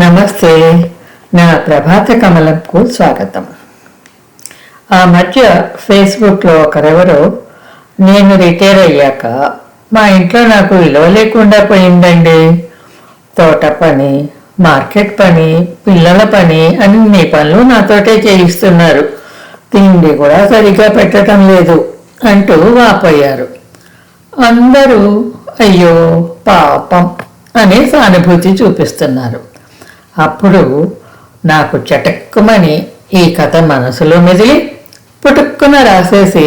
నమస్తే. నా ప్రభాత కమలంకు స్వాగతం. ఆ మధ్య ఫేస్బుక్లో ఒకరెవరో నేను రిటైర్ అయ్యాక మా ఇంట్లో నాకు విలువ లేకుండా పోయిందండి. తోట పని, మార్కెట్ పని, పిల్లల పని అన్ని పనులు నాతోటే చేయిస్తున్నారు. తిండి కూడా సరిగ్గా పెట్టడం లేదు అంటూ వాపోయారు. అందరూ అయ్యో పాపం అనే సానుభూతి చూపిస్తున్నారు. అప్పుడు నాకు చటక్కుమని ఈ కథ మనసులో మెదిలి పుటుక్కున రాసేసి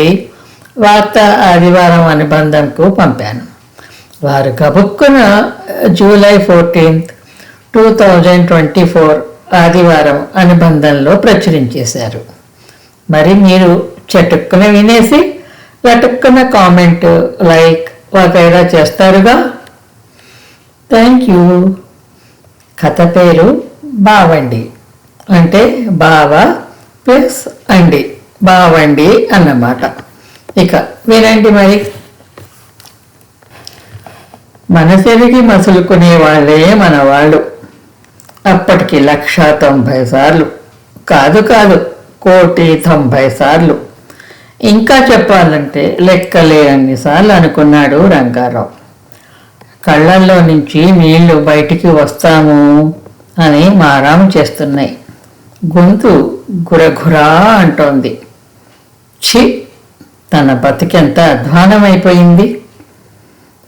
వార్తా ఆదివారం అనుబంధంకు పంపాను. వారు గబుక్కున జూలై 14, 2024 ఆదివారం అనుబంధంలో ప్రచురించేశారు. మరి మీరు చటుక్కున వినేసి లటుక్కున కామెంట్, లైక్ వగైరా చేస్తారుగా. Thank you. కథ పేరు బావండి, అంటే బావ ప్లస్ అండి, బావండి అన్నమాట. ఇక వినండి మరి. మనసెరిగి మసులుకునే వాళ్ళే మన వాళ్ళు. అప్పటికి 190 సార్లు కాదు 1,90,00,000 సార్లు. ఇంకా చెప్పాలంటే లెక్కలేనన్ని సార్లు అనుకున్నాడు రంగారావు. కళ్ళల్లో నుంచి నీళ్లు బయటికి వస్తాము అని మారాము చేస్తున్నాయి. గొంతు గురగురా అంటోంది. ఛీ, తన బతికెంత అధ్వానమైపోయింది.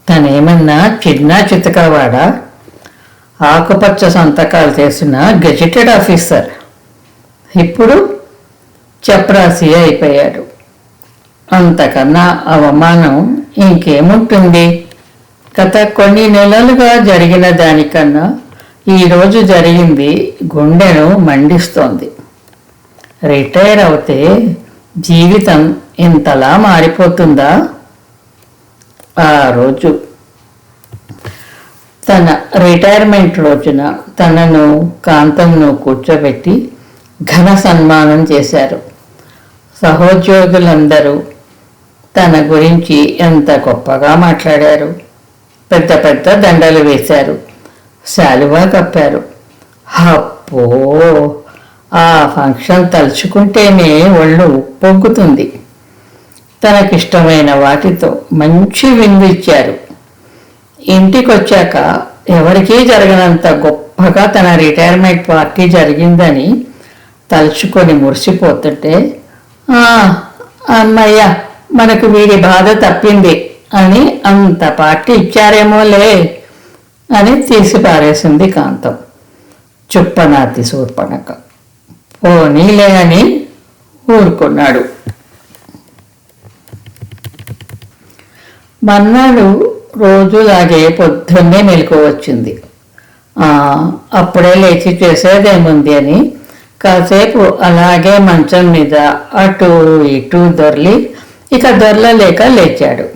తనేమన్నా చిన్నా చితకవాడా? ఆకుపచ్చ సంతకాలు చేసిన గెజిటెడ్ ఆఫీసర్. ఇప్పుడు చప్రాసి అయిపోయాడు. అంతకన్నా అవమానం ఇంకేముంటుంది? గత కొన్ని నెలలుగా జరిగిన దానికన్నా ఈరోజు జరిగింది గుండెను మండిస్తోంది. రిటైర్ అవుతే జీవితం ఇంతలా మారిపోతుందా? ఆ రోజు తన రిటైర్మెంట్ రోజున తనను కాంతంను కూర్చోబెట్టి ఘన సన్మానం చేశారు. సహోద్యోగులందరూ తన గురించి ఎంత గొప్పగా మాట్లాడారు. పెద్ద పెద్ద దండలు వేశారు, శాలువా కప్పారు. అప్పో, ఆ ఫంక్షన్ తలుచుకుంటేనే ఒళ్ళు పొంగుతుంది. తనకిష్టమైన వాటితో మంచి విందు ఇచ్చారు. ఇంటికొచ్చాక ఎవరికీ జరగనంత గొప్పగా తన రిటైర్మెంట్ పార్టీ జరిగిందని తలుచుకొని మురిసిపోతుంటే, అమ్మయ్య, మనకు వీడి బాధ తప్పింది అని అంత పార్టీ ఇచ్చారేమోలే అని తీసి పారేసింది కాంతం. చుప్పనాతి శూర్పణఖ. పోనీలే అని ఊరుకున్నాడు. మన్నాడు రోజులాగే పొద్దున్నే మెలకు వచ్చింది. అప్పుడే లేచి చేసేదేముంది అని కాసేపు అలాగే మంచం మీద అటు ఇటు దొర్లి ఇక దొర్లలేక లేచాడు.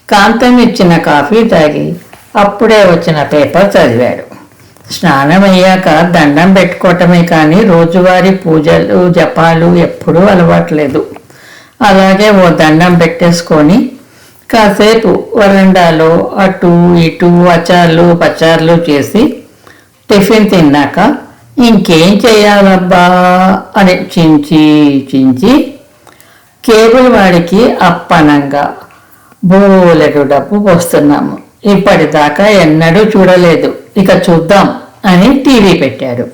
కాంతం ఇచ్చిన కాఫీ తాగి అప్పుడే వచ్చిన పేపర్ చదివాడు. స్నానం అయ్యాక దండం పెట్టుకోవటమే కానీ రోజువారీ పూజలు జపాలు ఎప్పుడూ అలవాట్లేదు. అలాగే ఓ దండం పెట్టేసుకొని కాసేపు వరండాలో అటు ఇటు అచార్లు పచార్లు చేసి టిఫిన్ తిన్నాక ఇంకేం చేయాలబ్బా అని చించి కేబుల్ వాడికి అప్పనంగా బోలెడు డబ్బు పోస్తున్నాము. ఇప్పటిదాకా ఎన్నడూ చూడలేదు, ఇక చూద్దాం అని టీవీ పెట్టాడు.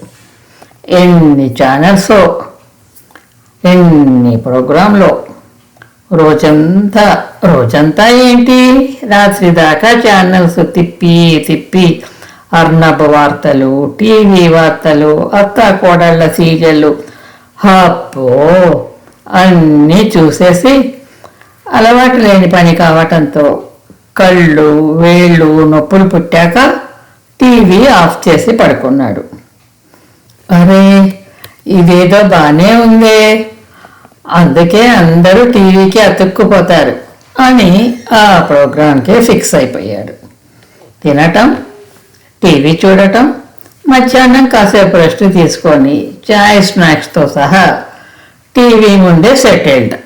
ఎన్ని ఛానల్సో, ఎన్ని ప్రోగ్రాంలో. రోజంతా ఏంటి, రాత్రి దాకా ఛానల్స్ తిప్పి అర్ణబ్ వార్తలు, టీవీ వార్తలు, అత్త కోడళ్ళ సీరియళ్ళు, అప్పో అన్నీ చూసేసి అలవాటు లేని పని కావటంతో కళ్ళు వేళ్ళు నొప్పులు పుట్టాక టీవీ ఆఫ్ చేసి పడుకున్నాడు. అరే, ఇదేదో బాగానే ఉందే, అందుకే అందరూ టీవీకి అతుక్కుపోతారు అని ఆ ప్రోగ్రాంకే ఫిక్స్ అయిపోయాడు. తినటం, టీవీ చూడటం, మధ్యాహ్నం కాసేపు రెస్ట్ తీసుకొని చాయ్ స్నాక్స్తో సహా టీవీ ముందే సెటిల్డ్.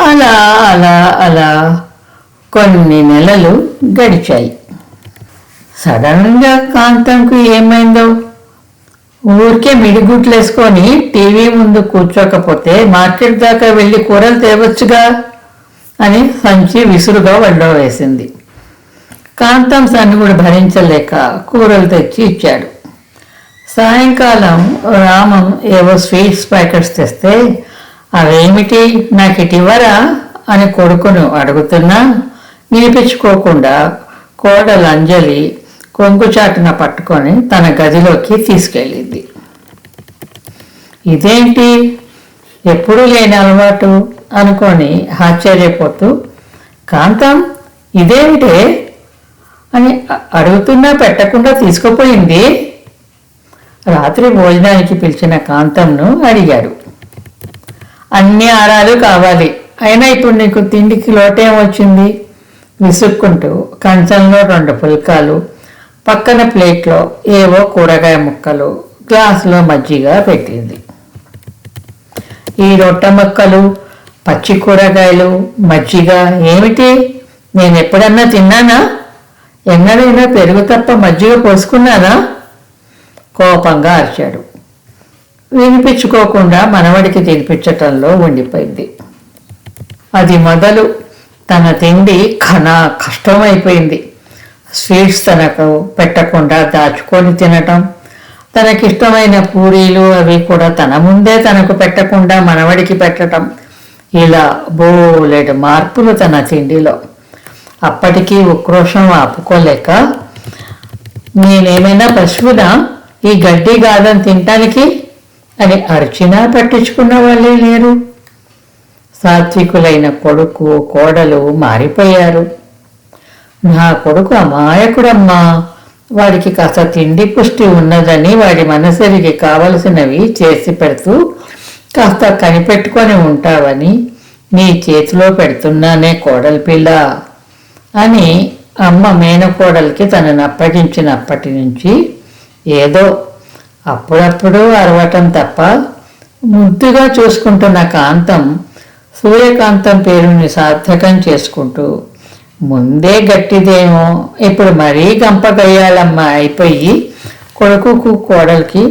అలా అలా అలా కొన్ని నెలలు గడిచాయి. సడన్గా కాంతంకు ఏమైందో ఊరికే మిడిగుట్లు వేసుకొని టీవీ ముందు కూర్చోకపోతే మార్కెట్ దాకా వెళ్ళి కూరలు తేవచ్చుగా అని సంచి విసురుగా వడ్డో వేసింది. కాంతం సన్నుగుడు భరించలేక కూరలు తెచ్చి ఇచ్చాడు. సాయంకాలం రామం ఏవో స్వీట్స్ ప్యాకెట్స్ తెస్తే అవేమిటి నాకు ఇటివ్వరా అని కొడుకును అడుగుతున్నా వినిపించుకోకుండా కోడలు అంజలి కొంగుచాటున పట్టుకొని తన గదిలోకి తీసుకెళ్ళింది. ఇదేంటి ఎప్పుడూ లేని అలవాటు అనుకొని ఆశ్చర్యపోతూ కాంతం ఇదేమిటే అని అడుగుతున్నా పెట్టకుండా తీసుకుపోయింది. రాత్రి భోజనానికి పిలిచిన కాంతంను అడిగాడు. అన్ని ఆరాలు కావాలి, అయినా ఇప్పుడు నీకు తిండికి లోటేం వచ్చింది విసుక్కుంటూ కంచంలో 2 పుల్కాలు, పక్కన ప్లేట్లో ఏవో కూరగాయ ముక్కలు, గ్లాసులో మజ్జిగ పెట్టింది. ఈ రొట్టె ముక్కలు, పచ్చి కూరగాయలు, మజ్జిగ ఏమిటి? నేను ఎప్పుడన్నా తిన్నానా? ఎన్నడైనా పెరుగు తప్ప మజ్జిగ పోసుకున్నానా? కోపంగా అరిచాడు. వినిపించుకోకుండా మనవడికి తినిపించటంలో ఉండిపోయింది. అది మొదలు తన తిండి కష్టమైపోయింది. స్వీట్స్ తనకు పెట్టకుండా దాచుకొని తినటం, తనకిష్టమైన పూరీలు అవి కూడా తన ముందే తనకు పెట్టకుండా మనవడికి పెట్టడం, ఇలా బోలెడు మార్పులు తన తిండిలో. అప్పటికీ ఉక్రోషం ఆపుకోలేక నేనేమైనా పశువునా ఈ గడ్డి గాదని తినటానికి అని అరిచినా పట్టించుకున్న వాళ్ళే లేరు. సాత్వికులైన కొడుకు కోడలు మారిపోయారు. నా కొడుకు అమాయకుడమ్మా, వాడికి కాస్త తిండి పుష్టి ఉన్నదని వాడి మనసరికి కావలసినవి చేసి పెడుతూ కాస్త కనిపెట్టుకొని ఉంటావని నీ చేతిలో పెడుతున్నానే కోడలి పిల్ల అని అమ్మ మేనకోడలికి తనను అప్పగించినప్పటి నుంచి ఏదో అప్పుడప్పుడు అరవటం తప్ప ముద్దుగా చూసుకుంటున్న కాంతం సూర్యకాంతం పేరుని సార్థకం చేసుకుంటూ ముందే గట్టిదేమో ఇప్పుడు మరీ గంపగయ్యాలమ్మ అయిపోయి కొడుకుకు కోడలికి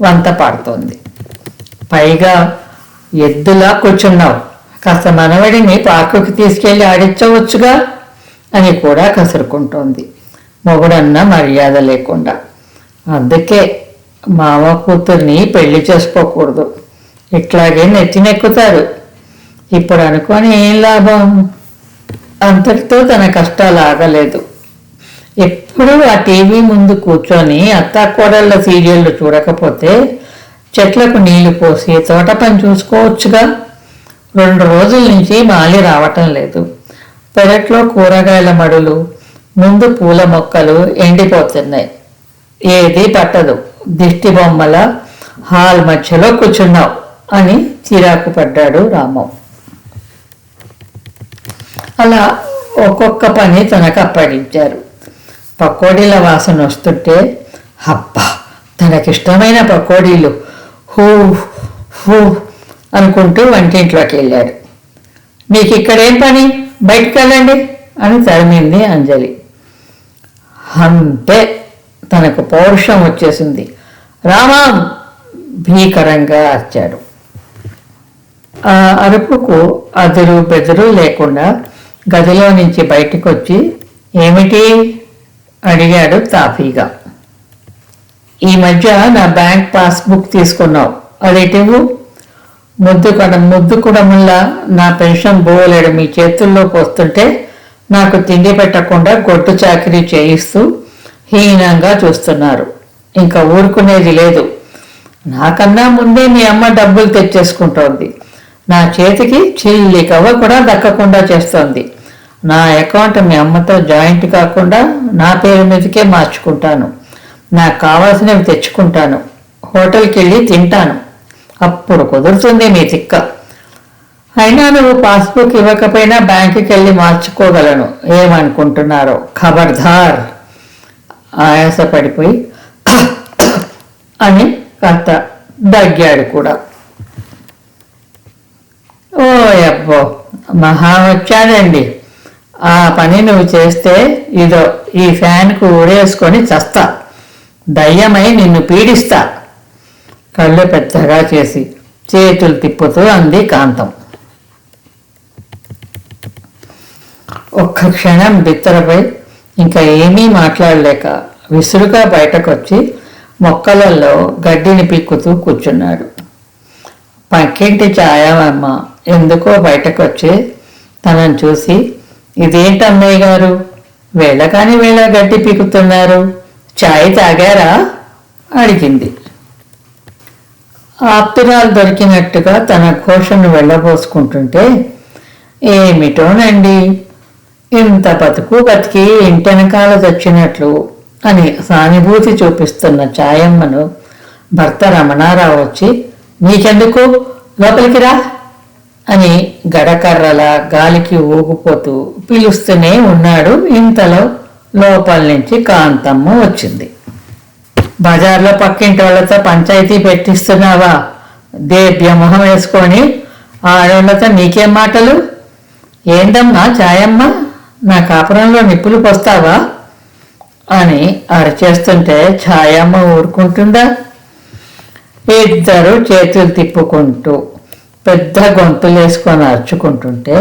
వంత పాడుతోంది. పైగా ఎద్దులా కూర్చున్నావు, కాస్త మనవడిని పార్కుకి తీసుకెళ్లి ఆడించవచ్చుగా అని కూడా కసురుకుంటోంది మొగుడన్న మర్యాద లేకుండా. అందుకే మామ కూతుర్ని పెళ్లి చేసుకోకూడదు, ఇట్లాగే నెత్తినెక్కుతారు. ఇప్పుడు అనుకొని ఏం లాభం? అంతటితో తన కష్టాలు ఆగలేదు. ఎప్పుడూ ఆ టీవీ ముందు కూర్చొని అత్తాకోడళ్ళ సీరియళ్ళు చూడకపోతే చెట్లకు నీళ్లు పోసి తోట పని చూసుకోవచ్చుగా. 2 రోజుల నుంచి మాలి రావటం లేదు. పెరట్లో కూరగాయల మడులు, ముందు పూల మొక్కలు ఎండిపోతున్నాయి. ఏది పట్టదు. దిష్టి బొమ్మల హాల్ మధ్యలో కూర్చున్నావు అని చిరాకు పడ్డాడు రామం. అలా ఒక్కొక్క పని తనకు అప్పగించారు. పకోడీల వాసన వస్తుంటే అబ్బా తనకిష్టమైన పకోడీలు హూ హూ అనుకుంటూ వంటింట్లోకి వెళ్ళాడు. మీకు ఇక్కడేం పని, బయటికి వెళ్ళండి అని తరిమింది అంజలి. అంతే, తనకు పౌరుషం వచ్చేసింది. రామం భీకరంగా అరిచాడు. ఆ అరుపుకు అదురు బెదురు లేకుండా గదిలో నుంచి బయటకు వచ్చి ఏమిటి అడిగాడు తాఫీగా. ఈ మధ్య నా బ్యాంక్ పాస్బుక్ తీసుకున్నావు, అదేటివు? ముద్దు కుడముల్లా నా పెన్షన్ బోలేడు మీ చేతుల్లోకి వస్తుంటే నాకు తిండి పెట్టకుండా గొడ్డు చాకరీ చేయిస్తూ హీనంగా చూస్తున్నారు. ఇంకా ఊరుకునేది లేదు. నాకన్నా ముందే మీ అమ్మ డబ్బులు తెచ్చేసుకుంటోంది. నా చేతికి చిల్లి కవ్వ కూడా దక్కకుండా చేస్తోంది. నా అకౌంట్ మీ అమ్మతో జాయింట్ కాకుండా నా పేరు మీదకే మార్చుకుంటాను. నాకు కావాల్సినవి తెచ్చుకుంటాను. హోటల్కి వెళ్ళి తింటాను. అప్పుడు కుదురుతుంది మీ తిక్క. అయినా నువ్వు పాస్బుక్ ఇవ్వకపోయినా బ్యాంకుకి వెళ్ళి మార్చుకోగలను. ఏమనుకుంటున్నారో ఖబర్దార్. ఆయాసపడిపోయి అని కాస్త దగ్గాడు కూడా. ఓ అబ్బో మహా వచ్చాడండి. ఆ పని నువ్వు చేస్తే ఇదో ఈ ఫ్యాన్కు ఊరేసుకొని చస్తా, దయ్యమై నిన్ను పీడిస్తా కళ్ళు పెద్దగా చేసి చేతులు తిప్పుతూ అంది కాంతం. ఒక్క క్షణం బిత్తరపై ఇంకా ఏమీ మాట్లాడలేక విసురుగా బయటకొచ్చి మొక్కలలో గడ్డిని పిక్కుతూ కూర్చున్నాడు. పక్కింటి ఛాయమ్మ ఎందుకో బయటకొచ్చి తనను చూసి, ఇదేంటన్నయ్య గారు, వేళ వేళ గడ్డి పీకుతున్నారు, ఛాయ్ తాగారా అడిగింది. ఆప్తురాలు దొరికినట్టుగా తన ఘోషను వెళ్ళబోసుకుంటుంటే, ఏమిటోనండి, ఇంత బతికి ఇంటెనకాల తెచ్చినట్లు అని సానుభూతి చూపిస్తున్న ఛాయమ్మను భర్త రమణారావు వచ్చి, నీకెందుకు, లోపలికి రా అని గడకర్రల గాలికి ఊగిపోతూ పిలుస్తూనే ఉన్నాడు. ఇంతలో లోపల నుంచి కాంతమ్మ వచ్చింది. బజార్లో పక్కింటి వాళ్ళతో పంచాయతీ పెట్టిస్తున్నావా, దేవ్య మొహం వేసుకొని ఆడవాళ్ళతో నీకేం మాటలు, ఏందమ్మా ఛాయమ్మ, నా కాపురంలో నిప్పులు పోస్తావా అని అరిచేస్తుంటే ఛాయమ్మ ఊరుకుంటుందా? ఇద్దరు చేతులు తిప్పుకుంటూ పెద్ద గొంతులేసుకొని అరుచుకుంటుంటే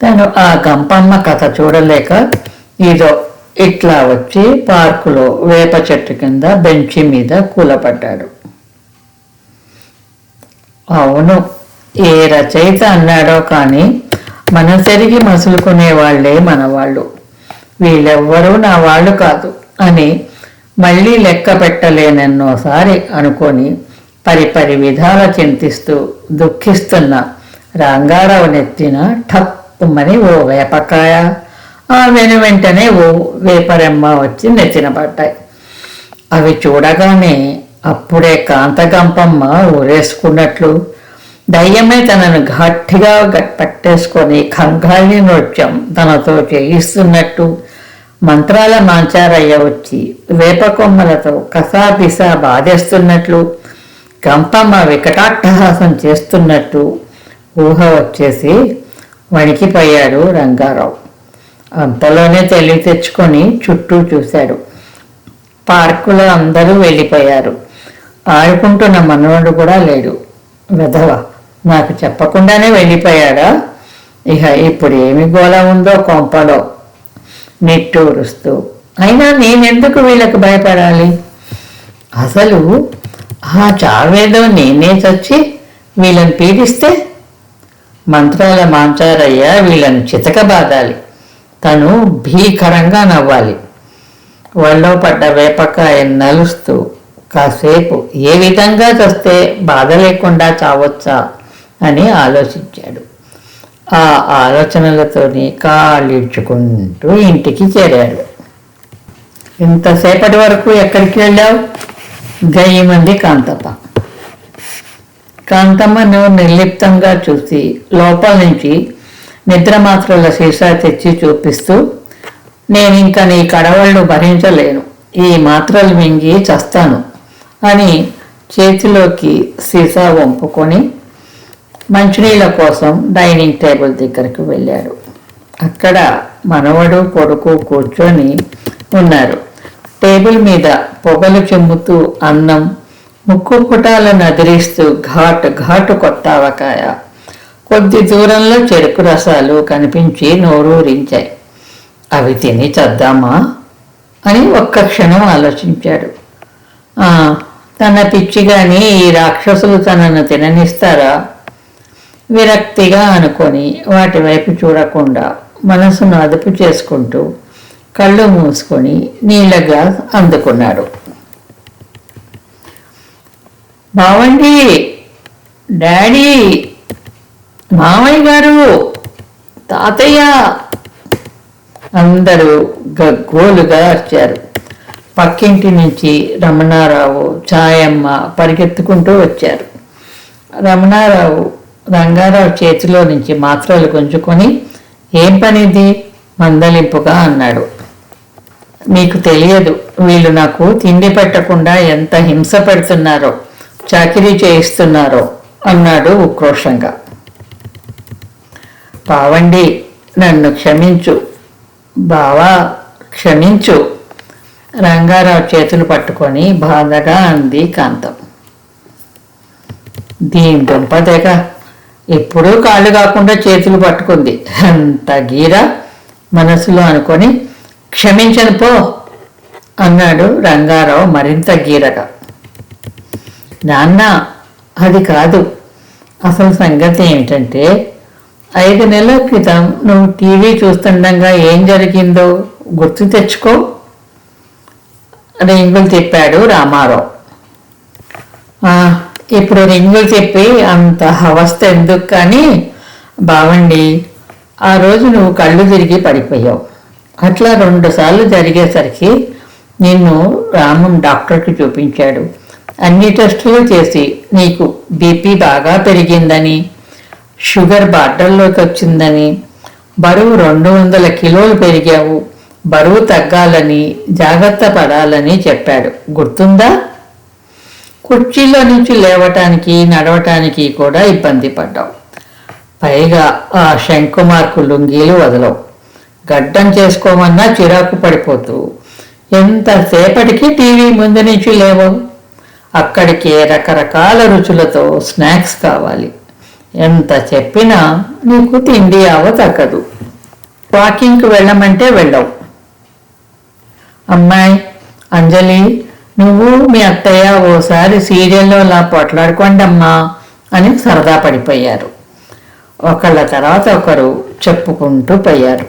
తను ఆ గంపమ్మ కథ చూడలేక ఇదో ఇట్లా వచ్చి పార్కులో వేప చెట్టు కింద బెంచి మీద కూలపడ్డాడు. అవును, ఏ రచయిత అన్నాడో కానీ మనసెరిగి మసులుకునే వాళ్లే మనవాళ్ళు, వీళ్ళెవ్వరూ నా వాళ్ళు కాదు అని మళ్ళీ లెక్క పెట్టలేనెన్నోసారి అనుకొని పరిపరి విధాల చింతిస్తూ దుఃఖిస్తున్న రంగారావు నెత్తిన ఠప్పుమని ఓ వేపకాయ, ఆ వెంటనే ఓ వేపరెమ్మ వచ్చి నెత్తిన పడ్డాయి. అవి చూడగానే అప్పుడే కాంతగంపమ్మ ఊరేసుకున్నట్లు దయ్యమే తనను గట్టిగా పట్టేసుకొని కంగాళి నృత్యం తనతో చేయిస్తున్నట్టు మంత్రాల మాంచారయ్య వచ్చి వేప కొమ్మలతో కసాపిసా బాధేస్తున్నట్లు గంపమ్మ వికటాట్టహాసం చేస్తున్నట్టు ఊహ వచ్చేసి వణికిపోయాడు రంగారావు. అంతలోనే తెలివి తెచ్చుకొని చుట్టూ చూశాడు. పార్కులో అందరూ వెళ్ళిపోయారు. ఆడుకుంటున్న మనవడు కూడా లేడు. వెధవ, నాకు చెప్పకుండానే వెళ్ళిపోయాడా, ఇక ఇప్పుడు ఏమి గోల ఉందో కొంపలో నిట్టూరుస్తూ, అయినా నేనెందుకు వీళ్ళకు భయపడాలి, అసలు ఆ చావేదో నేనే చచ్చి వీళ్ళని పీడిస్తే మంత్రాల మాంచారయ్య వీళ్ళని చితకబాదాలి, తను భీకరంగా నవ్వాలి, ఒళ్ళో పడ్డ వేపకాయ నలుస్తూ కాసేపు ఏ విధంగా చస్తే బాధ లేకుండా చావచ్చా అని ఆలోచించాడు. ఆ ఆలోచనలతోనే కాళ్ళిడ్చుకుంటూ ఇంటికి చేరాడు. ఇంతసేపటి వరకు ఎక్కడికి వెళ్ళావు, గయ్యమంది కాంతమ్మ. కాంతమ్మను నిర్లిప్తంగా చూసి లోపల నుంచి నిద్రమాత్రల సీసా తెచ్చి చూపిస్తూ, నేనింక నీ కడవళ్ళు భరించలేను, ఈ మాత్రలు మింగి చస్తాను అని చేతిలోకి సీసా వంపుకొని మంచినీళ్ళ కోసం డైనింగ్ టేబుల్ దగ్గరకు వెళ్ళాడు. అక్కడ మనవడు కొడుకు కూర్చొని ఉన్నారు. టేబుల్ మీద పొగలు చెమ్ముతూ అన్నం, ముక్కు పుటాలను అదిరిస్తూ ఘాటు కొత్తావకాయ, కొద్ది దూరంలో చెరుకు రసాలు కనిపించి నోరూరించాయి. అవి తిని చద్దామా అని ఒక్క క్షణం ఆలోచించాడు. తన పిచ్చిగాని ఈ రాక్షసులు తనను తిననిస్తారా, విరక్తిగా అనుకొని వాటి వైపు చూడకుండా మనసును అదుపు చేసుకుంటూ కళ్ళు మూసుకొని నీళ్ళ గ్లాస్ అందుకున్నాడు. బావండి, డాడీ, మామయ్య గారు, తాతయ్య అందరూ గగ్గోలుగా వచ్చారు. పక్కింటి నుంచి రమణారావు, ఛాయమ్మ పరిగెత్తుకుంటూ వచ్చారు. రమణారావు రంగారావు చేతిలో నుంచి మాత్రలు గుంజుకొని, ఏం పనిది మందలింపుగా అన్నాడు. మీకు తెలియదు, వీళ్ళు నాకు తిండి పెట్టకుండా ఎంత హింస పెడుతున్నారో, చాకిరీ చేయిస్తున్నారో అన్నాడు ఉక్రోషంగా. పావండి, నన్ను క్షమించు బావా, క్షమించు రంగారావు చేతులు పట్టుకొని బాధగా అంది కాంతం. దీని దుంపదేగా ఎప్పుడూ కాళ్ళు కాకుండా చేతులు పట్టుకుంది. అంత గీర మనసులో అనుకొని క్షమించను పో అన్నాడు రంగారావు మరింత గీరగా. నాన్న, అది కాదు, అసలు సంగతి ఏమిటంటే 5 నెలల క్రితం నువ్వు టీవీ చూస్తుండగా ఏం జరిగిందో గుర్తు తెచ్చుకో. రింగులు తిప్పాడు రామారావు. ఇప్పుడు రింగులు తిప్పి అంత అవస్థ ఎందుకు కానీ బావండి, ఆ రోజు నువ్వు కళ్ళు తిరిగి పడిపోయావు. అట్లా 2 సార్లు జరిగేసరికి నిన్ను రామం డాక్టర్కి చూపించాడు. అన్ని టెస్టులు చేసి నీకు బీపీ బాగా పెరిగిందని, షుగర్ బార్డర్లోకి వచ్చిందని, బరువు 200 కిలోలు పెరిగావు, బరువు తగ్గాలని, జాగ్రత్త పడాలని చెప్పాడు. గుర్తుందా? కుర్చీలో నుంచి లేవటానికి నడవటానికి కూడా ఇబ్బంది పడ్డావు. పైగా ఆ శంకుమార్కు లుంగీలు వదలవు. గడ్డం చేసుకోమన్నా చిరాకు పడిపోతూ ఎంతసేపటికి టీవీ ముందు నుంచి లేవవు. అక్కడికి రకరకాల రుచులతో స్నాక్స్ కావాలి. ఎంత చెప్పినా నీకు తిండి తగ్గదు. వాకింగ్కి వెళ్ళమంటే వెళ్ళవు. అమ్మాయి అంజలి, నువ్వు మీ అత్తయ్య ఓసారి సీరియల్లో అలా పొట్లాడుకోండమ్మా అని సరదా పడిపోయారు. ఒకళ్ళ తర్వాత ఒకరు చెప్పుకుంటూ పోయారు.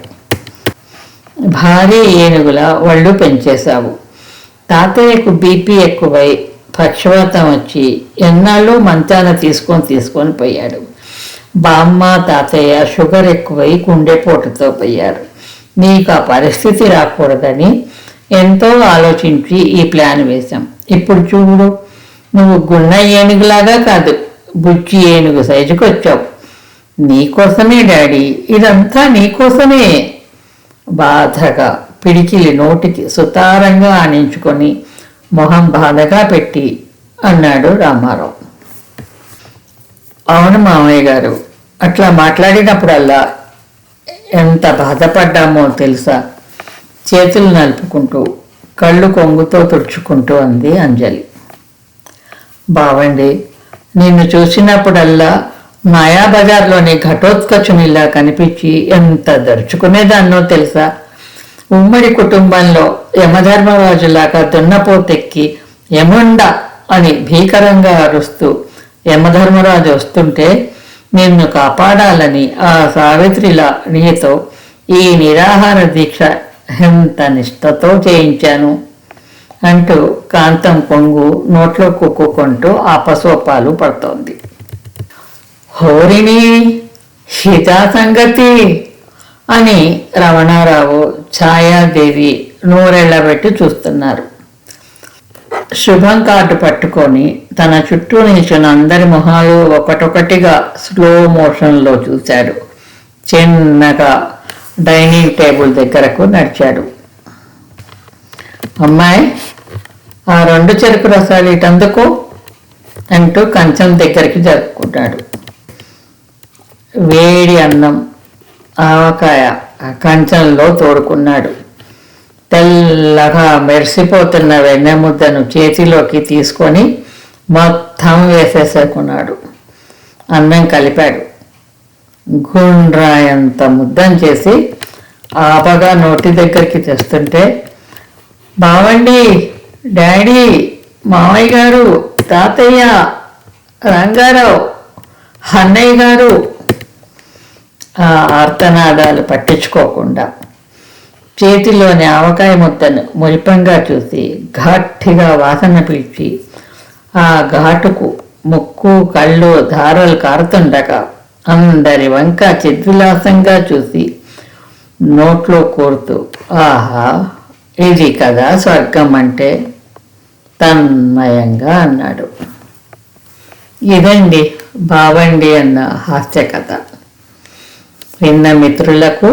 భారీ ఏనుగుల ఒళ్ళు పెంచేశావు. తాతయ్యకు బీపీ ఎక్కువై పక్షవాతం వచ్చి ఎన్నాళ్ళు మంచాన తీసుకొని పోయాడు. బామ్మ తాతయ్య షుగర్ ఎక్కువై గుండెపోటుతో పోయారు. నీకు ఆ పరిస్థితి రాకూడదని ఎంతో ఆలోచించి ఈ ప్లాన్ వేశాం. ఇప్పుడు చూడు, నువ్వు గున్న ఏనుగులాగా కాదు, బుచ్చి ఏనుగు సైజుకి వచ్చావు. నీకోసమే డాడీ, ఇదంతా నీకోసమే. బాధగా పిడికిలి నోటికి సుతారంగా ఆనించుకొని మొహం బాధగా పెట్టి అన్నాడు రామారావు. అవును మామయ్య గారు, అట్లా మాట్లాడినప్పుడల్లా ఎంత బాధపడ్డామో తెలుసా? చేతులు నలుపుకుంటూ కళ్ళు కొంగుతో తుడుచుకుంటూ అంది అంజలి. బావండి, నిన్ను చూసినప్పుడల్లా మాయాబజార్లోని ఘటోత్కచునిలా కనిపించి ఎంత దర్చుకునేదాన్నో తెలుసా? ఉమ్మడి కుటుంబంలో యమధర్మరాజులాగా దున్నపోతెక్కి యముండ అని భీకరంగా అరుస్తూ యమధర్మరాజు వస్తుంటే నిన్ను కాపాడాలని ఆ సావిత్రిలా నీతో ఈ నిరాహార దీక్ష ఎంత నిష్ఠతో చేయించాను అంటూ కాంతం కొంగు నోట్లో కుక్కుకుంటూ ఆపసోపాలు పడుతోంది. హోరిని హితా సంగతి అని రమణారావు ఛాయాదేవి నూరెళ్లబెట్టి చూస్తున్నారు. శుభం కార్డు పట్టుకొని తన చుట్టూ నిల్చున్న అందరి మొహాలు ఒకటొకటిగా స్లో మోషన్లో చూశాడు. చిన్నగా డైనింగ్ టేబుల్ దగ్గరకు నడిచాడు. అమ్మాయి, ఆ 2 చెరుకు రసాలు ఇటందుకు అంటూ కంచం దగ్గరికి జరుపుకుంటాడు. వేడి అన్నం, ఆవకాయ కంచంలో తోడుకున్నాడు. తెల్లగా మెరిసిపోతున్న వెన్నెముద్దను చేతిలోకి తీసుకొని మొత్తం వేసేసుకున్నాడు. అన్నం కలిపాడు. గుండ్రాయంత ముద్దం చేసి ఆపగా నోటి దగ్గరికి తెస్తుంటే, బావండి, డాడీ, మామయ్య గారు, తాతయ్య, రంగారావు, అన్నయ్య గారు ఆ ఆర్తనాదాలు పట్టించుకోకుండా చేతిలోని ఆవకాయ ముద్దను మురిపంగా చూసి ఘాటిగా వాసన పీల్చి ఆ ఘాటుకు ముక్కు కళ్ళు ధారలు కారుతుండగా అందరి వంక చిద్విలాసంగా చూసి నోట్లో కోరుతూ, ఆహా, ఇది కదా స్వర్గం అంటే తన్మయంగా అన్నాడు. ఇదండి బావండి అన్న హాస్య కథ. విన్న మిత్రులకు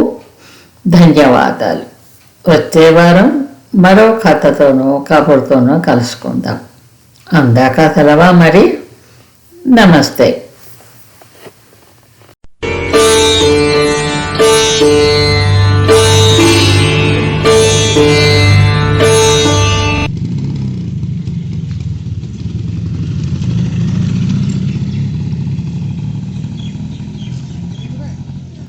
ధన్యవాదాలు. వచ్చే వారం మరో కథతోనో కబుర్తోనో కలుసుకుందాం. అందాక సెలవా మరి. నమస్తే.